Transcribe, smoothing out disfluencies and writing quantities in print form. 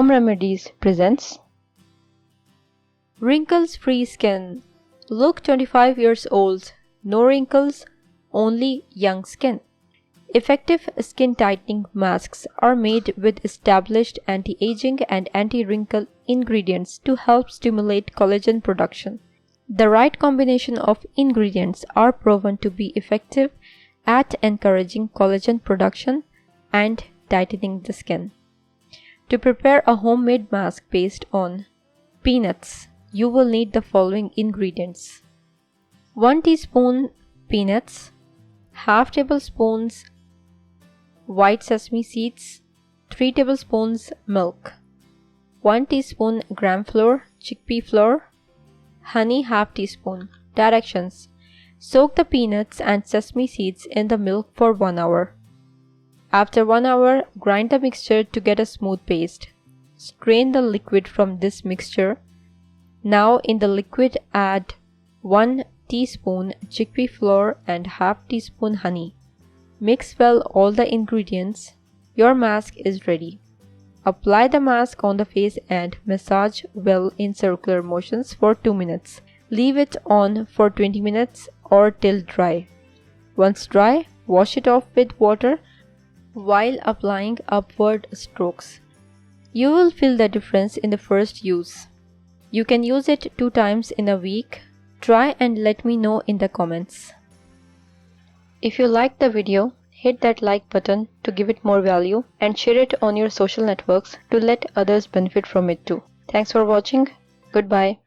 Home Remedies presents Wrinkles-Free Skin. Look 25 years old, no wrinkles, only young skin. Effective skin tightening masks are made with established anti-aging and anti-wrinkle ingredients to help stimulate collagen production. The right combination of ingredients are proven to be effective at encouraging collagen production and tightening the skin. To prepare a homemade mask based on peanuts, you will need the following ingredients: 1 teaspoon peanuts, half tablespoons white sesame seeds, 3 tablespoons milk, 1 teaspoon gram flour, chickpea flour, honey half teaspoon. Directions: soak the peanuts and sesame seeds in the milk for 1 hour. After 1 hour, grind the mixture to get a smooth paste. Strain the liquid from this mixture. Now in the liquid add 1 teaspoon chickpea flour and half teaspoon honey. Mix well all the ingredients. Your mask is ready. Apply the mask on the face and massage well in circular motions for 2 minutes. Leave it on for 20 minutes or till dry. Once dry, wash it off with water while applying upward strokes. You will feel the difference in the first use. You can use it 2 times in a week. Try and let me know in the comments. If you liked the video, hit that like button to give it more value and share it on your social networks to let others benefit from it too. Thanks for watching. Goodbye.